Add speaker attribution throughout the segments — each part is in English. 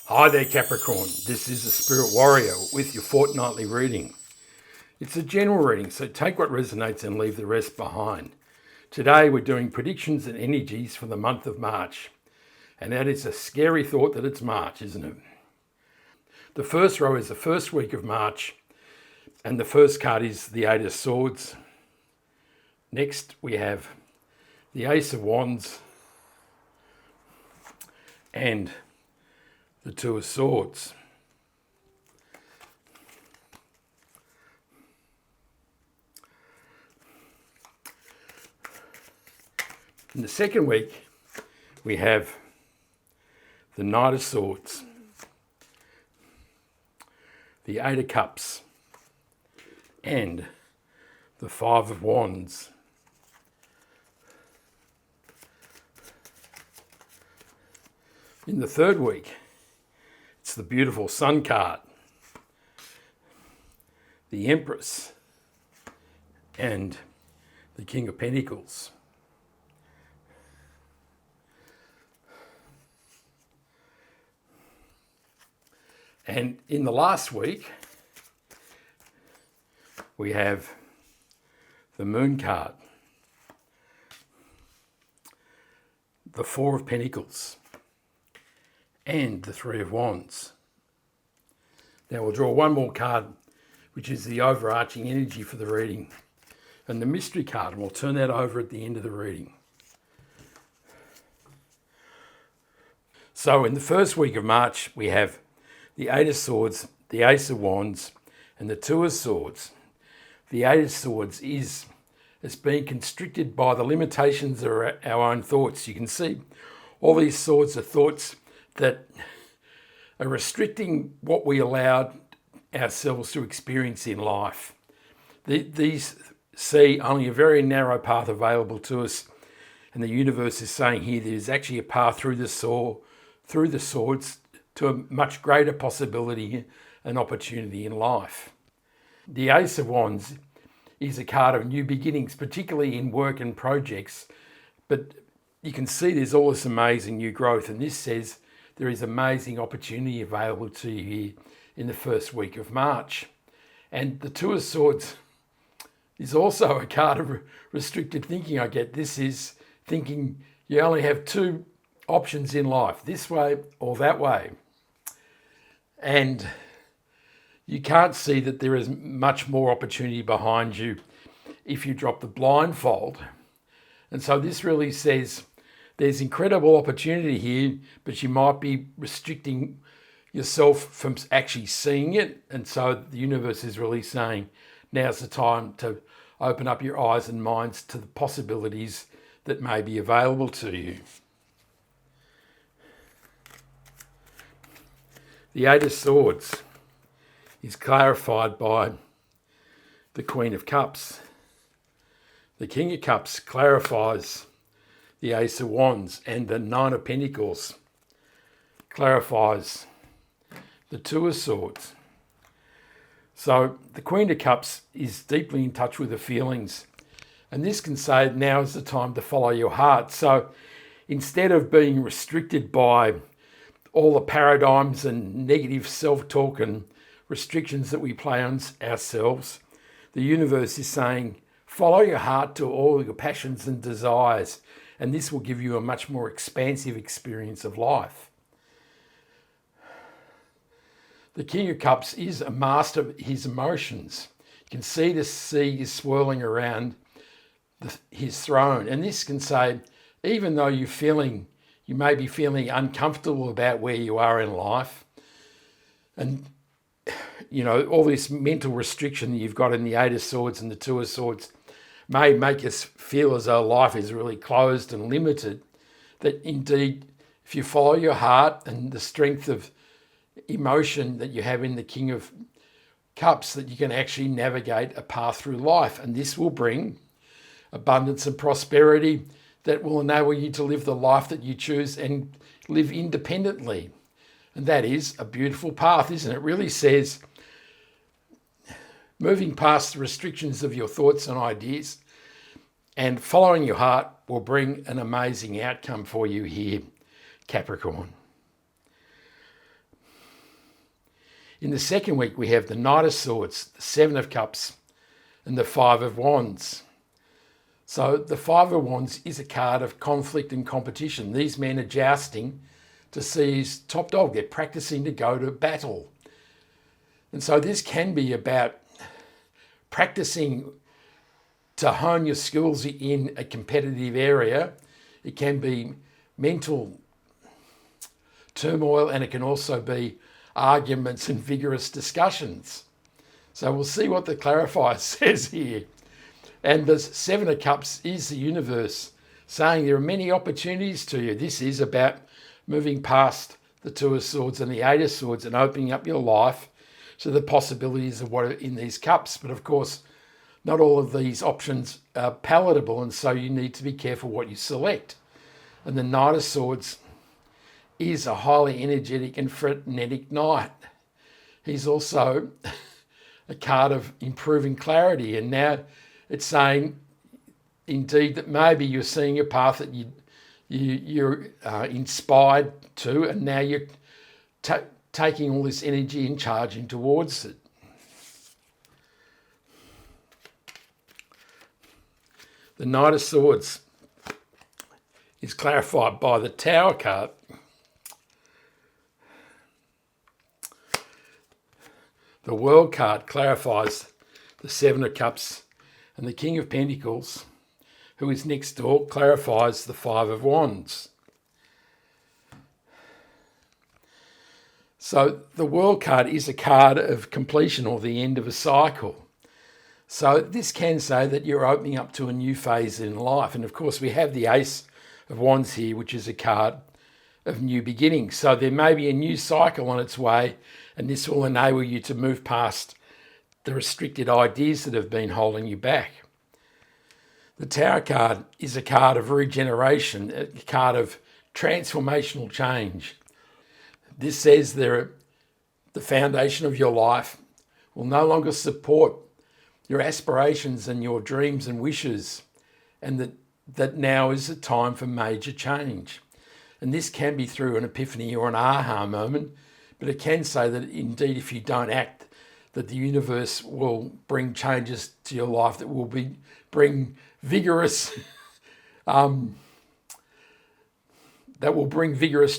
Speaker 1: Hi there, Capricorn. This is the Spirit Warrior with your fortnightly reading. It's a general reading, so take what resonates and leave the rest behind. Today we're doing predictions and energies for the month of March. And that is a scary thought that it's March, isn't it? The first row is the first week of March, and the first card is the Eight of Swords. Next we have the Ace of Wands and the Two of Swords. In the second week, we have the Knight of Swords, the Eight of Cups, and the Five of Wands. In the third week, it's the beautiful Sun card, the Empress, and the King of Pentacles. And in the last week, we have the Moon card, the Four of Pentacles, and the Three of Wands. Now we'll draw one more card, which is the overarching energy for the reading, and the mystery card, and we'll turn that over at the end of the reading. So in the first week of March, we have the Eight of Swords, the Ace of Wands, and the Two of Swords. The Eight of Swords is being constricted by the limitations of our own thoughts. You can see all these swords are thoughts that are restricting what we allowed ourselves to experience in life. These see only a very narrow path available to us, and the universe is saying here there's actually a path through the swords to a much greater possibility and opportunity in life. The Ace of Wands is a card of new beginnings, particularly in work and projects, but you can see there's all this amazing new growth, and this says there is amazing opportunity available to you here in the first week of March. And the Two of Swords is also a card of restricted thinking. I get this is thinking you only have two options in life, this way or that way. And you can't see that there is much more opportunity behind you if you drop the blindfold. And so this really says there's incredible opportunity here, but you might be restricting yourself from actually seeing it. And so the universe is really saying, now's the time to open up your eyes and minds to the possibilities that may be available to you. The Eight of Swords is clarified by the Queen of Cups. The King of Cups clarifies the Ace of Wands, and the Nine of Pentacles clarifies the Two of Swords. So the Queen of Cups is deeply in touch with the feelings, and this can say now is the time to follow your heart. So instead of being restricted by all the paradigms and negative self-talk and restrictions that we play on ourselves, the universe is saying, follow your heart to all your passions and desires, and this will give you a much more expansive experience of life. The King of Cups is a master of his emotions. You can see the sea is swirling around his throne, and this can say, even though you may be feeling uncomfortable about where you are in life, and all this mental restriction that you've got in the Eight of Swords and the Two of Swords may make us feel as though life is really closed and limited, that indeed, if you follow your heart and the strength of emotion that you have in the King of Cups, that you can actually navigate a path through life. And this will bring abundance and prosperity that will enable you to live the life that you choose and live independently. And that is a beautiful path, isn't it? It really says moving past the restrictions of your thoughts and ideas and following your heart will bring an amazing outcome for you here, Capricorn. In the second week, we have the Knight of Swords, the Seven of Cups, and the Five of Wands. So the Five of Wands is a card of conflict and competition. These men are jousting to see who's top dog. They're practicing to go to battle. And so this can be about practicing to hone your skills in a competitive area. It can be mental turmoil, and it can also be arguments and vigorous discussions. So we'll see what the clarifier says here. And the Seven of Cups is the universe saying there are many opportunities to you. This is about moving past the Two of Swords and the Eight of Swords and opening up your life to the possibilities of what are in these cups. But of course, not all of these options are palatable, and so you need to be careful what you select. And the Knight of Swords is a highly energetic and frenetic knight. He's also a card of improving clarity, and now it's saying indeed that maybe you're seeing a path that you're inspired to, and now you're taking all this energy and charging towards it. The Knight of Swords is clarified by the Tower card. The World card clarifies the Seven of Cups, and the King of Pentacles, who is next door, clarifies the Five of Wands. So the World card is a card of completion or the end of a cycle. So this can say that you're opening up to a new phase in life. And of course, we have the Ace of Wands here, which is a card of new beginnings. So there may be a new cycle on its way, and this will enable you to move past the restricted ideas that have been holding you back. The Tower card is a card of regeneration, a card of transformational change. This says the foundation of your life will no longer support your aspirations and your dreams and wishes, and that now is the time for major change. And this can be through an epiphany or an aha moment, but it can say that indeed if you don't act, that the universe will bring changes to your life that will bring vigorous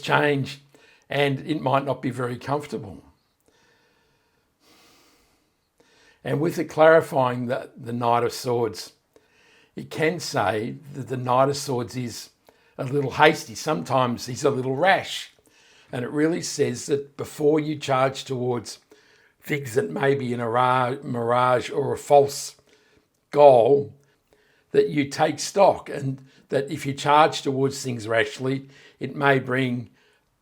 Speaker 1: change, and it might not be very comfortable. And with it clarifying the Knight of Swords, it can say that the Knight of Swords is a little hasty. Sometimes he's a little rash. And it really says that before you charge towards things that may be in a mirage or a false goal, that you take stock, and that if you charge towards things rashly, it may bring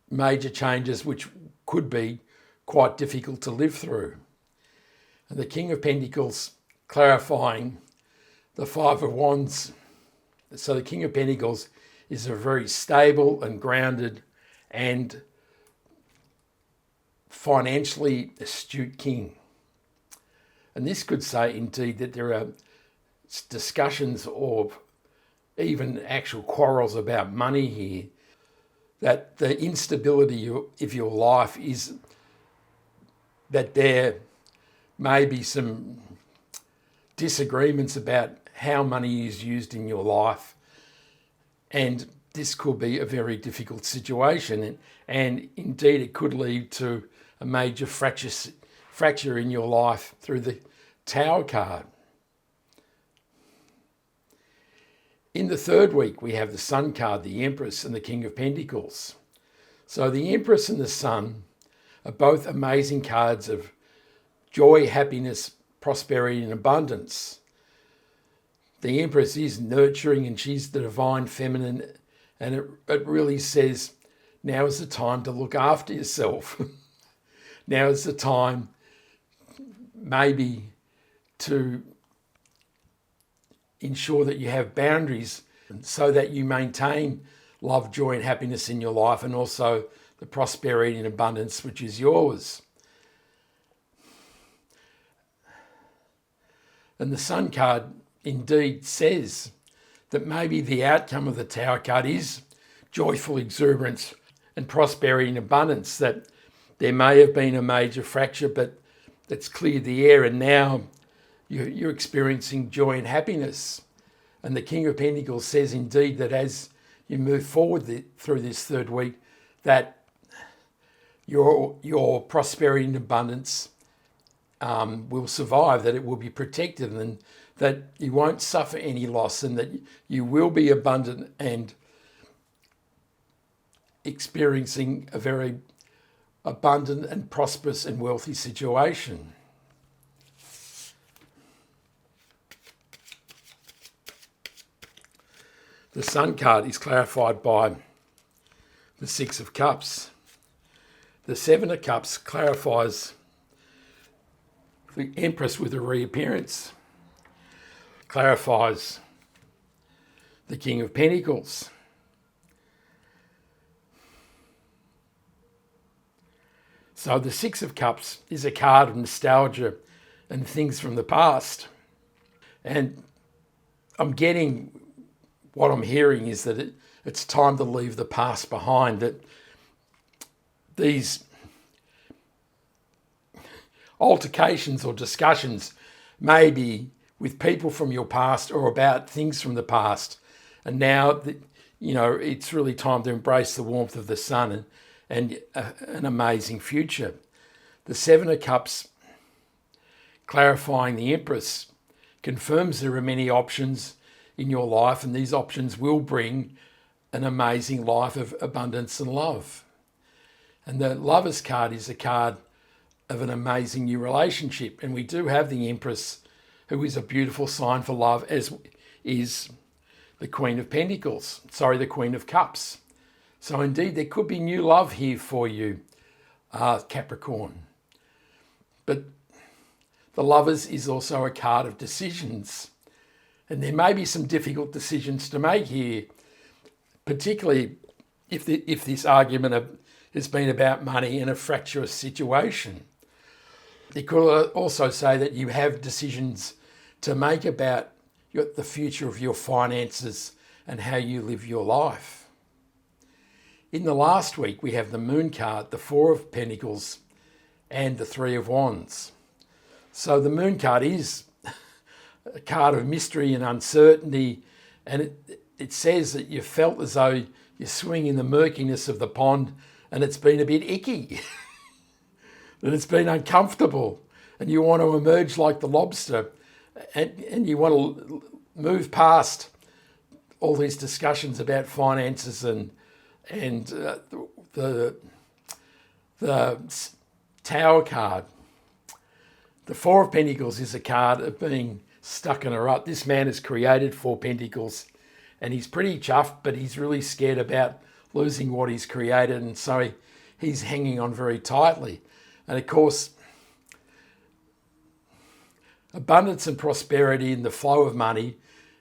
Speaker 1: major changes which could be quite difficult to live through. And the King of Pentacles clarifying the Five of Wands. So the King of Pentacles is a very stable and grounded and financially astute king. And this could say indeed that there are discussions or even actual quarrels about money here, that the instability of your life is that there may be some disagreements about how money is used in your life, and this could be a very difficult situation, and indeed it could lead to a major fracture in your life through the Tower card. In the third week, we have the Sun card, the Empress, and the King of Pentacles. So the Empress and the Sun are both amazing cards of joy, happiness, prosperity, and abundance. The Empress is nurturing, and she's the divine feminine, and it really says now is the time to look after yourself. Now is the time maybe to ensure that you have boundaries so that you maintain love, joy, and happiness in your life, and also the prosperity and abundance which is yours. And the Sun card indeed says that maybe the outcome of the Tower card is joyful exuberance and prosperity and abundance, that there may have been a major fracture, but it's cleared the air, and now you're experiencing joy and happiness. And the King of Pentacles says indeed that as you move forward through this third week, that your prosperity and abundance will survive, that it will be protected, and that you won't suffer any loss, and that you will be abundant and experiencing a very abundant and prosperous and wealthy situation. The Sun card is clarified by the Six of Cups. The Seven of Cups clarifies the Empress with a reappearance, clarifies the King of Pentacles. So the Six of Cups is a card of nostalgia and things from the past. And what I'm hearing is that it's time to leave the past behind, that these altercations or discussions may be with people from your past or about things from the past. And now, it's really time to embrace the warmth of the sun and an amazing future. The Seven of Cups, clarifying the Empress, confirms there are many options in your life, and these options will bring an amazing life of abundance and love. And the Lovers card is a card of an amazing new relationship. And we do have the Empress, who is a beautiful sign for love, as is the Queen of Cups. So indeed, there could be new love here for you, Capricorn. But the Lovers is also a card of decisions. And there may be some difficult decisions to make here, particularly if this argument has been about money in a fractious situation. It could also say that you have decisions to make about the future of your finances and how you live your life. In the last week, we have the Moon card, the Four of Pentacles, and the Three of Wands. So the Moon card is a card of mystery and uncertainty, and it says that you felt as though you're swimming in the murkiness of the pond and it's been a bit icky, that it's been uncomfortable, and you want to emerge like the lobster, and you want to move past all these discussions about finances and the Tower card. The Four of Pentacles is a card of being stuck in a rut. This man has created Four Pentacles, and he's pretty chuffed, but he's really scared about losing what he's created, and so he's hanging on very tightly. And of course, abundance and prosperity and the flow of money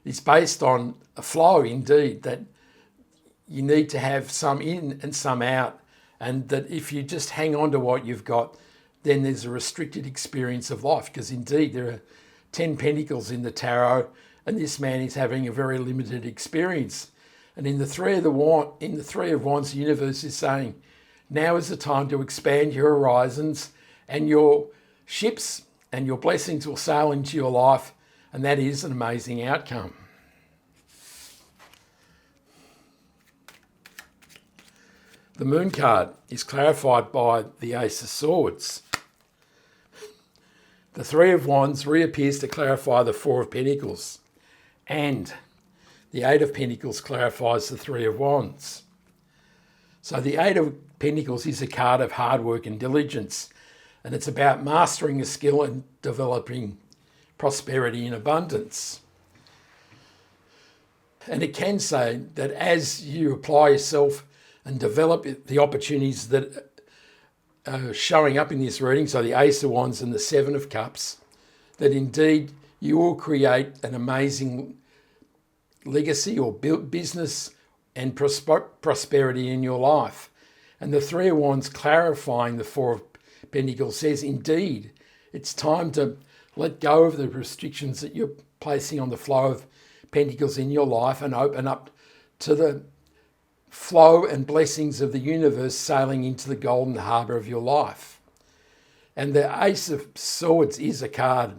Speaker 1: is based on a flow, indeed, that you need to have some in and some out, and that if you just hang on to what you've got, then there's a restricted experience of life, because indeed there are 10 Pentacles in the tarot, and this man is having a very limited experience. And in the Three of Wands, the universe is saying, now is the time to expand your horizons, and your ships and your blessings will sail into your life, and that is an amazing outcome. The Moon card is clarified by the Ace of Swords. The Three of Wands reappears to clarify the Four of Pentacles, and the Eight of Pentacles clarifies the Three of Wands. So the Eight of Pentacles is a card of hard work and diligence, and it's about mastering a skill and developing prosperity and abundance. And it can say that as you apply yourself and develop the opportunities that are showing up in this reading, so the Ace of Wands and the Seven of Cups, that indeed you will create an amazing legacy or business and prosperity in your life. And the Three of Wands clarifying the Four of Pentacles says, indeed, it's time to let go of the restrictions that you're placing on the flow of Pentacles in your life and open up to the flow and blessings of the universe sailing into the golden harbour of your life. And the Ace of Swords is a card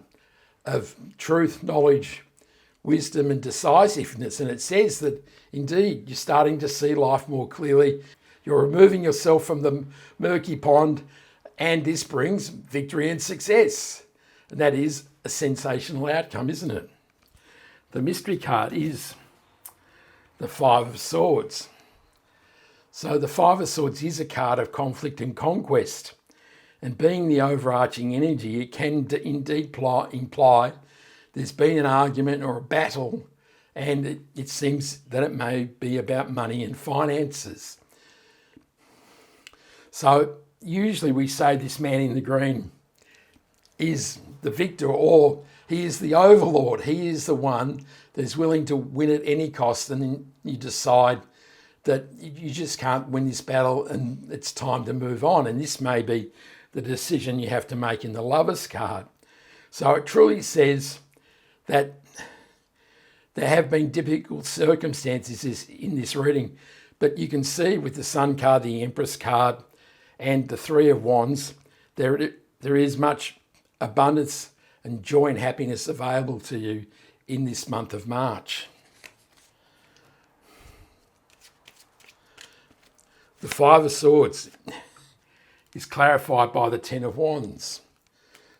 Speaker 1: of truth, knowledge, wisdom and decisiveness. And it says that indeed you're starting to see life more clearly. You're removing yourself from the murky pond, and this brings victory and success. And that is a sensational outcome, isn't it? The mystery card is the Five of Swords. So the Five of Swords is a card of conflict and conquest. And being the overarching energy, it can indeed imply there's been an argument or a battle, and it seems that it may be about money and finances. So usually we say this man in the green is the victor, or he is the overlord. He is the one that is willing to win at any cost, and then you decide that you just can't win this battle and it's time to move on. And this may be the decision you have to make in the Lovers card. So it truly says that there have been difficult circumstances in this reading, but you can see with the Sun card, the Empress card, and the Three of Wands, there is much abundance and joy and happiness available to you in this month of March. The Five of Swords is clarified by the Ten of Wands.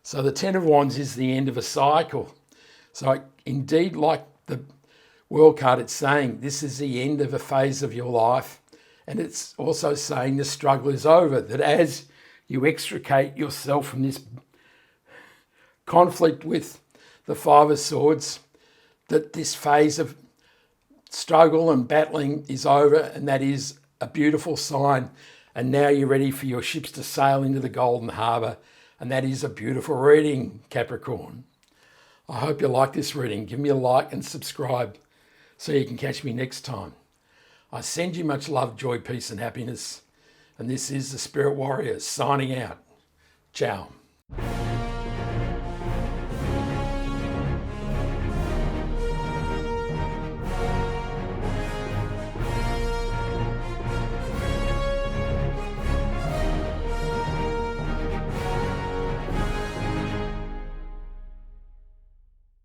Speaker 1: So the Ten of Wands is the end of a cycle. So indeed, like the World card, it's saying this is the end of a phase of your life. And it's also saying the struggle is over, that as you extricate yourself from this conflict with the Five of Swords, that this phase of struggle and battling is over, and that is a beautiful sign. And now you're ready for your ships to sail into the golden harbour, and that is a beautiful reading, Capricorn. I hope you like this reading. Give me a like and subscribe so you can catch me next time. I send you much love, joy, peace and happiness. And this is the Spirit Warrior signing out. Ciao.